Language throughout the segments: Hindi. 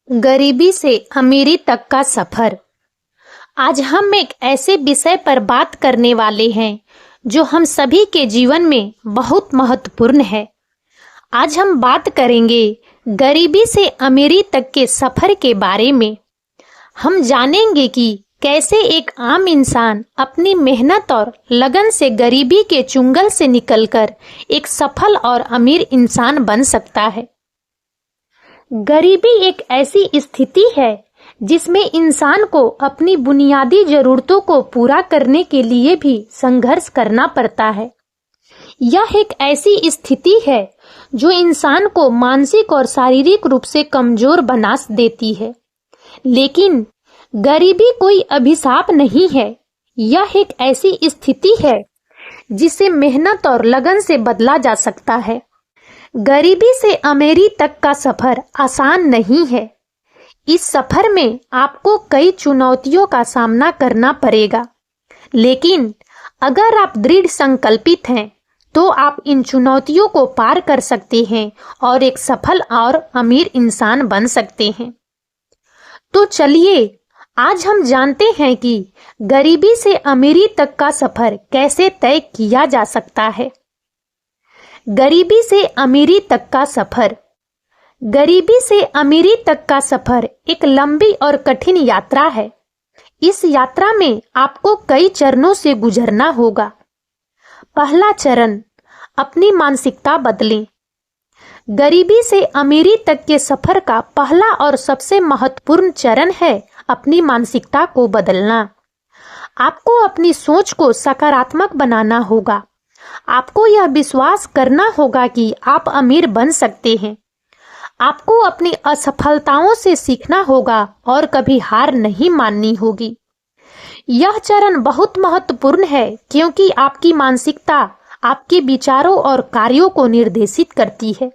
गरीबी से अमीरी तक का सफर। आज हम एक ऐसे विषय पर बात करने वाले हैं जो हम सभी के जीवन में बहुत महत्वपूर्ण है। आज हम बात करेंगे गरीबी से अमीरी तक के सफर के बारे में। हम जानेंगे कि कैसे एक आम इंसान अपनी मेहनत और लगन से गरीबी के चुंगल से निकलकर एक सफल और अमीर इंसान बन सकता है। गरीबी एक ऐसी स्थिति है जिसमें इंसान को अपनी बुनियादी जरूरतों को पूरा करने के लिए भी संघर्ष करना पड़ता है। यह एक ऐसी स्थिति है जो इंसान को मानसिक और शारीरिक रूप से कमजोर बना देती है। लेकिन गरीबी कोई अभिशाप नहीं है। यह एक ऐसी स्थिति है जिसे मेहनत और लगन से बदला जा सकता है। गरीबी से अमीरी तक का सफर आसान नहीं है। इस सफर में आपको कई चुनौतियों का सामना करना पड़ेगा, लेकिन अगर आप दृढ़ संकल्पित हैं तो आप इन चुनौतियों को पार कर सकते हैं और एक सफल और अमीर इंसान बन सकते हैं। तो चलिए आज हम जानते हैं कि गरीबी से अमीरी तक का सफर कैसे तय किया जा सकता है। गरीबी से अमीरी तक का सफर। गरीबी से अमीरी तक का सफर एक लंबी और कठिन यात्रा है। इस यात्रा में आपको कई चरणों से गुजरना होगा। पहला चरण, अपनी मानसिकता बदलें। गरीबी से अमीरी तक के सफर का पहला और सबसे महत्वपूर्ण चरण है अपनी मानसिकता को बदलना। आपको अपनी सोच को सकारात्मक बनाना होगा। आपको यह विश्वास करना होगा कि आप अमीर बन सकते हैं। आपको अपनी असफलताओं से सीखना होगा और कभी हार नहीं माननी होगी। यह चरण बहुत महत्वपूर्ण है क्योंकि आपकी मानसिकता आपके विचारों और कार्यों को निर्देशित करती है।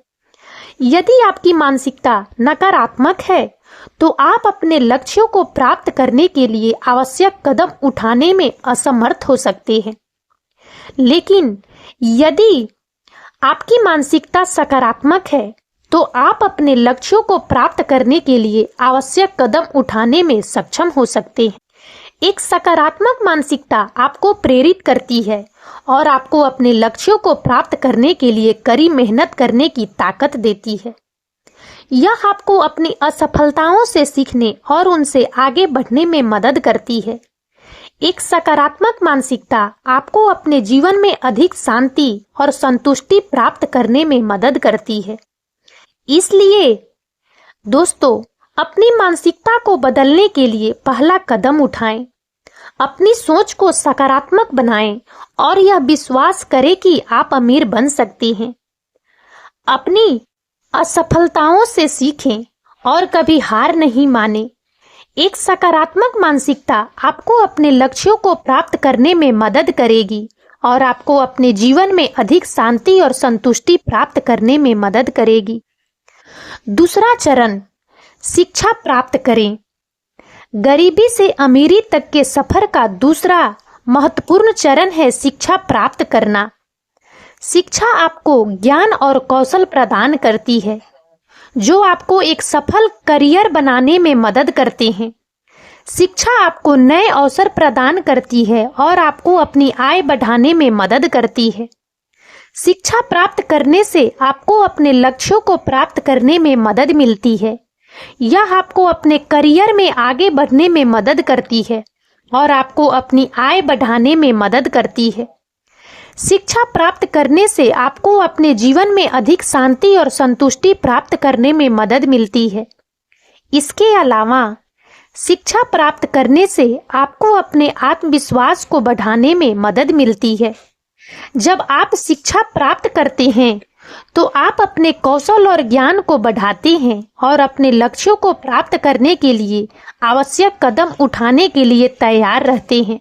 यदि आपकी मानसिकता नकारात्मक है तो आप अपने लक्ष्यों को प्राप्त करने के लिए आवश्यक कदम उठाने में असमर्थ हो सकते हैं। लेकिन यदि आपकी मानसिकता सकारात्मक है तो आप अपने लक्ष्यों को प्राप्त करने के लिए आवश्यक कदम उठाने में सक्षम हो सकते हैं। एक सकारात्मक मानसिकता आपको प्रेरित करती है और आपको अपने लक्ष्यों को प्राप्त करने के लिए कड़ी मेहनत करने की ताकत देती है। यह आपको अपनी असफलताओं से सीखने और उनसे आगे बढ़ने में मदद करती है। एक सकारात्मक मानसिकता आपको अपने जीवन में अधिक शांति और संतुष्टि प्राप्त करने में मदद करती है। इसलिए दोस्तों, अपनी मानसिकता को बदलने के लिए पहला कदम उठाएं। अपनी सोच को सकारात्मक बनाएं और यह विश्वास करें कि आप अमीर बन सकते हैं। अपनी असफलताओं से सीखें और कभी हार नहीं मानें। एक सकारात्मक मानसिकता आपको अपने लक्ष्यों को प्राप्त करने में मदद करेगी और आपको अपने जीवन में अधिक शांति और संतुष्टि प्राप्त करने में मदद करेगी। दूसरा चरण, शिक्षा प्राप्त करें। गरीबी से अमीरी तक के सफर का दूसरा महत्वपूर्ण चरण है शिक्षा प्राप्त करना। शिक्षा आपको ज्ञान और कौशल प्रदान करती है जो आपको एक सफल करियर बनाने में मदद करते हैं। शिक्षा आपको नए अवसर प्रदान करती है और आपको अपनी आय बढ़ाने में मदद करती है। शिक्षा प्राप्त करने से आपको अपने लक्ष्यों को प्राप्त करने में मदद मिलती है। यह आपको अपने करियर में आगे बढ़ने में मदद करती है और आपको अपनी आय बढ़ाने में मदद करती है। शिक्षा प्राप्त करने से आपको अपने जीवन में अधिक शांति और संतुष्टि प्राप्त करने में मदद मिलती है। इसके अलावा शिक्षा प्राप्त करने से आपको अपने आत्मविश्वास को बढ़ाने में मदद मिलती है। जब आप शिक्षा प्राप्त करते हैं तो आप अपने कौशल और ज्ञान को बढ़ाते हैं और अपने लक्ष्यों को प्राप्त करने के लिए आवश्यक कदम उठाने के लिए तैयार रहते हैं।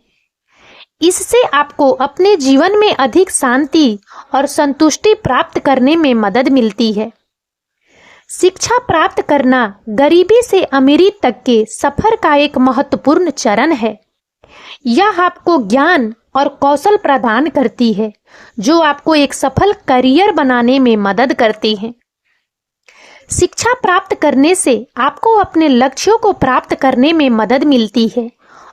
इससे आपको अपने जीवन में अधिक शांति और संतुष्टि प्राप्त करने में मदद मिलती है। शिक्षा प्राप्त करना गरीबी से अमीरी तक के सफर का एक महत्वपूर्ण चरण है। यह आपको ज्ञान और कौशल प्रदान करती है जो आपको एक सफल करियर बनाने में मदद करते हैं। शिक्षा प्राप्त करने से आपको अपने लक्ष्यों को प्राप्त करने में मदद मिलती है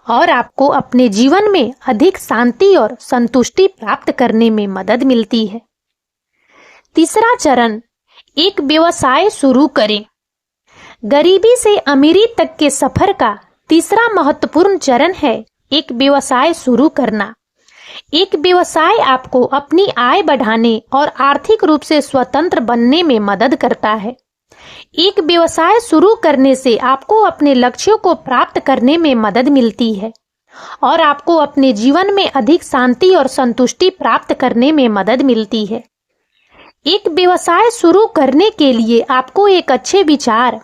और आपको अपने जीवन में अधिक शांति और संतुष्टि प्राप्त करने में मदद मिलती है। तीसरा चरण, एक व्यवसाय शुरू करें। गरीबी से अमीरी तक के सफर का तीसरा महत्वपूर्ण चरण है एक व्यवसाय शुरू करना। एक व्यवसाय आपको अपनी आय बढ़ाने और आर्थिक रूप से स्वतंत्र बनने में मदद करता है। एक व्यवसाय शुरू करने से आपको अपने लक्ष्यों को प्राप्त करने में मदद मिलती है और आपको अपने जीवन में अधिक शांति और संतुष्टि प्राप्त करने में मदद मिलती है। एक व्यवसाय शुरू करने के लिए आपको एक अच्छे विचार,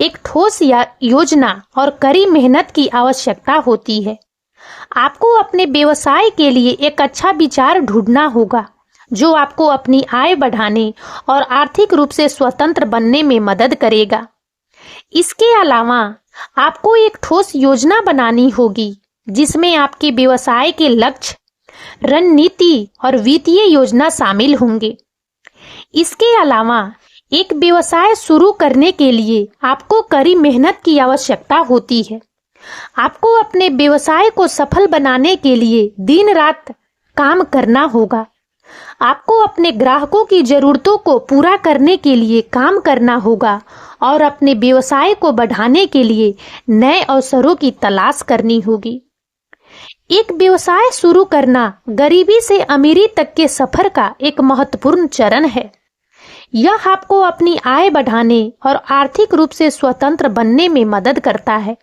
एक ठोस योजना और कड़ी मेहनत की आवश्यकता होती है। आपको अपने व्यवसाय के लिए एक अच्छा विचार ढूंढना होगा जो आपको अपनी आय बढ़ाने और आर्थिक रूप से स्वतंत्र बनने में मदद करेगा। इसके अलावा आपको एक ठोस योजना बनानी होगी जिसमें आपके व्यवसाय के लक्ष्य, रणनीति और वित्तीय योजना शामिल होंगे। इसके अलावा एक व्यवसाय शुरू करने के लिए आपको कड़ी मेहनत की आवश्यकता होती है। आपको अपने व्यवसाय को सफल बनाने के लिए दिन रात काम करना होगा। आपको अपने ग्राहकों की जरूरतों को पूरा करने के लिए काम करना होगा और अपने व्यवसाय को बढ़ाने के लिए नए अवसरों की तलाश करनी होगी। एक व्यवसाय शुरू करना गरीबी से अमीरी तक के सफर का एक महत्वपूर्ण चरण है। यह आपको अपनी आय बढ़ाने और आर्थिक रूप से स्वतंत्र बनने में मदद करता है।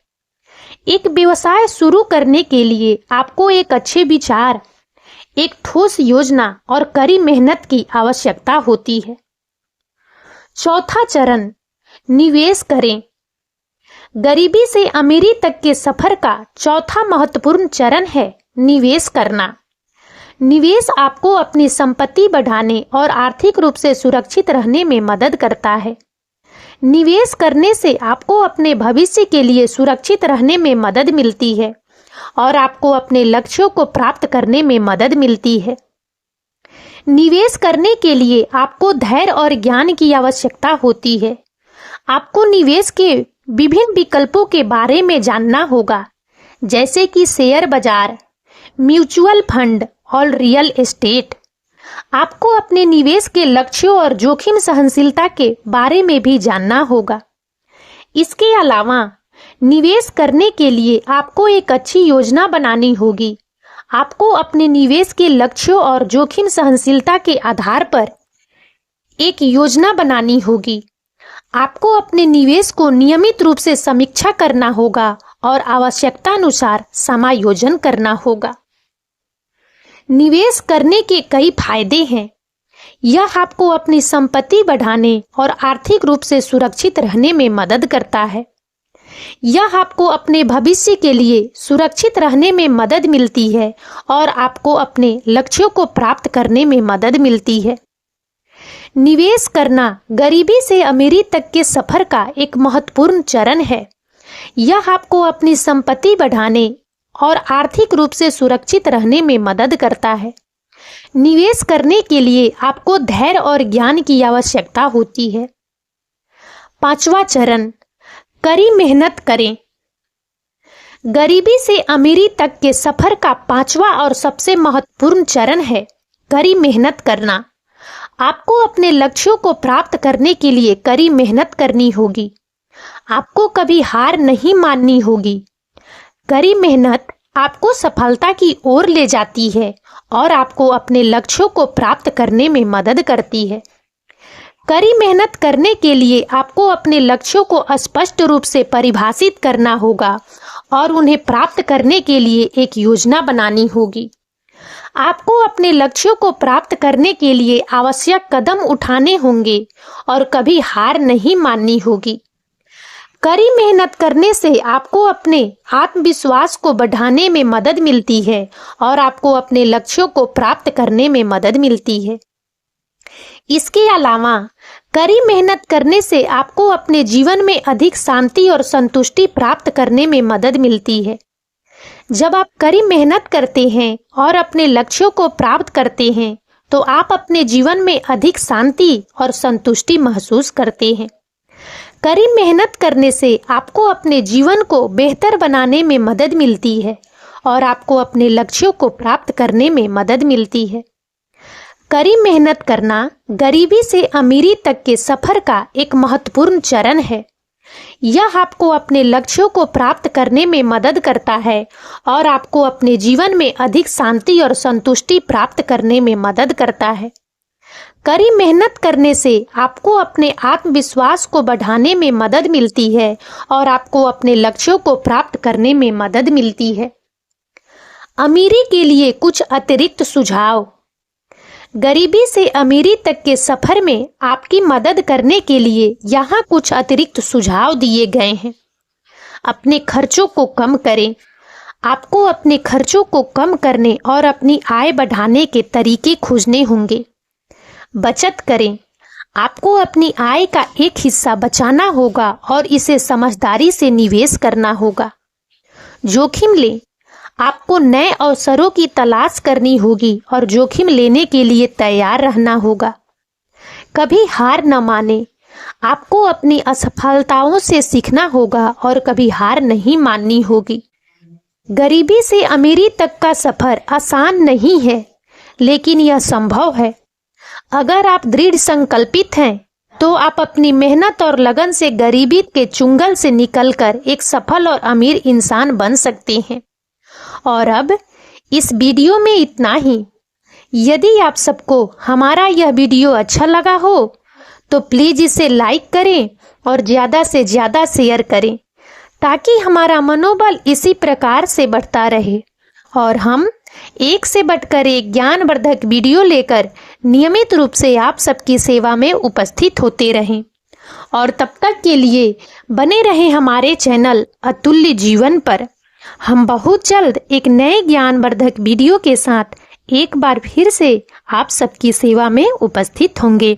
एक व्यवसाय शुरू करने के लिए आपको एक अच्छे विचार, एक ठोस योजना और कड़ी मेहनत की आवश्यकता होती है। चौथा चरण, निवेश करें। गरीबी से अमीरी तक के सफर का चौथा महत्वपूर्ण चरण है निवेश करना। निवेश आपको अपनी संपत्ति बढ़ाने और आर्थिक रूप से सुरक्षित रहने में मदद करता है। निवेश करने से आपको अपने भविष्य के लिए सुरक्षित रहने में मदद मिलती है और आपको अपने लक्ष्यों को प्राप्त करने में मदद मिलती है। निवेश करने के लिए आपको धैर्य और ज्ञान की आवश्यकता होती है। आपको निवेश के विभिन्न विकल्पों के बारे में जानना होगा, जैसे कि शेयर बाजार, म्यूचुअल फंड और रियल एस्टेट। आपको अपने निवेश के लक्ष्यों और जोखिम सहनशीलता के बारे में भी जानना होगा। इसके अलावा निवेश करने के लिए आपको एक अच्छी योजना बनानी होगी। आपको अपने निवेश के लक्ष्यों और जोखिम सहनशीलता के आधार पर एक योजना बनानी होगी। आपको अपने निवेश को नियमित रूप से समीक्षा करना होगा और आवश्यकता अनुसार समायोजन करना होगा। निवेश करने के कई फायदे हैं। यह आपको अपनी संपत्ति बढ़ाने और आर्थिक रूप से सुरक्षित रहने में मदद करता है। यह आपको अपने भविष्य के लिए सुरक्षित रहने में मदद मिलती है और आपको अपने लक्ष्यों को प्राप्त करने में मदद मिलती है। निवेश करना गरीबी से अमीरी तक के सफर का एक महत्वपूर्ण चरण है। यह आपको अपनी संपत्ति बढ़ाने और आर्थिक रूप से सुरक्षित रहने में मदद करता है। निवेश करने के लिए आपको धैर्य और ज्ञान की आवश्यकता होती है। पांचवा चरण, कड़ी मेहनत करें। गरीबी से अमीरी तक के सफर का पांचवा और सबसे महत्वपूर्ण चरण है कड़ी मेहनत करना। आपको अपने लक्ष्यों को प्राप्त करने के लिए कड़ी मेहनत करनी होगी। आपको कभी हार नहीं माननी होगी। कड़ी मेहनत आपको सफलता की ओर ले जाती है और आपको अपने लक्ष्यों को प्राप्त करने में मदद करती है। कड़ी मेहनत करने के लिए आपको अपने लक्ष्यों को स्पष्ट रूप से परिभाषित करना होगा और उन्हें प्राप्त करने के लिए एक योजना बनानी होगी। आपको अपने लक्ष्यों को प्राप्त करने के लिए आवश्यक कदम उठाने होंगे और कभी हार नहीं माननी होगी। कड़ी मेहनत करने से आपको अपने आत्मविश्वास को बढ़ाने में मदद मिलती है और आपको अपने लक्ष्यों को प्राप्त करने में मदद मिलती है। इसके अलावा कड़ी मेहनत करने से आपको अपने जीवन में अधिक शांति और संतुष्टि प्राप्त करने में मदद मिलती है। जब आप कड़ी मेहनत करते हैं और अपने लक्ष्यों को प्राप्त करते हैं, तो आप अपने जीवन में अधिक शांति और संतुष्टि महसूस करते हैं। कड़ी मेहनत करने से आपको अपने जीवन को बेहतर बनाने में मदद मिलती है और आपको अपने लक्ष्यों को प्राप्त करने में मदद मिलती है। कड़ी मेहनत करना गरीबी से अमीरी तक के सफर का एक महत्वपूर्ण चरण है। यह आपको अपने लक्ष्यों को प्राप्त करने में मदद करता है और आपको अपने जीवन में अधिक शांति और संतुष्टि प्राप्त करने में मदद करता है। कड़ी मेहनत करने से आपको अपने आत्मविश्वास को बढ़ाने में मदद मिलती है और आपको अपने लक्ष्यों को प्राप्त करने में मदद मिलती है। अमीरी के लिए कुछ अतिरिक्त सुझाव। गरीबी से अमीरी तक के सफर में आपकी मदद करने के लिए यहाँ कुछ अतिरिक्त सुझाव दिए गए हैं। अपने खर्चों को कम करें। आपको अपने खर्चों को कम करने और अपनी आय बढ़ाने के तरीके खोजने होंगे। बचत करें। आपको अपनी आय का एक हिस्सा बचाना होगा और इसे समझदारी से निवेश करना होगा। जोखिम लें। आपको नए अवसरों की तलाश करनी होगी और जोखिम लेने के लिए तैयार रहना होगा। कभी हार न मानें। आपको अपनी असफलताओं से सीखना होगा और कभी हार नहीं माननी होगी। गरीबी से अमीरी तक का सफर आसान नहीं है, लेकिन यह संभव है। अगर आप दृढ़ संकल्पित हैं तो आप अपनी मेहनत और लगन से गरीबी के चुंगल से निकलकर एक सफल और अमीर इंसान बन सकते हैं। और अब इस वीडियो में इतना ही। यदि आप सबको हमारा यह वीडियो अच्छा लगा हो तो प्लीज़ इसे लाइक करें और ज़्यादा से ज़्यादा शेयर करें ताकि हमारा मनोबल इसी प्रकार से बढ़ता रहे और हम एक से बढ़कर एक ज्ञानवर्धक वीडियो लेकर नियमित रूप से आप सबकी सेवा में उपस्थित होते रहें। और तब तक के लिए बने रहें हमारे चैनल अतुल्य जीवन पर। हम बहुत जल्द एक नए ज्ञानवर्धक वीडियो के साथ एक बार फिर से आप सबकी सेवा में उपस्थित होंगे।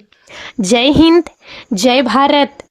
जय हिंद, जय भारत।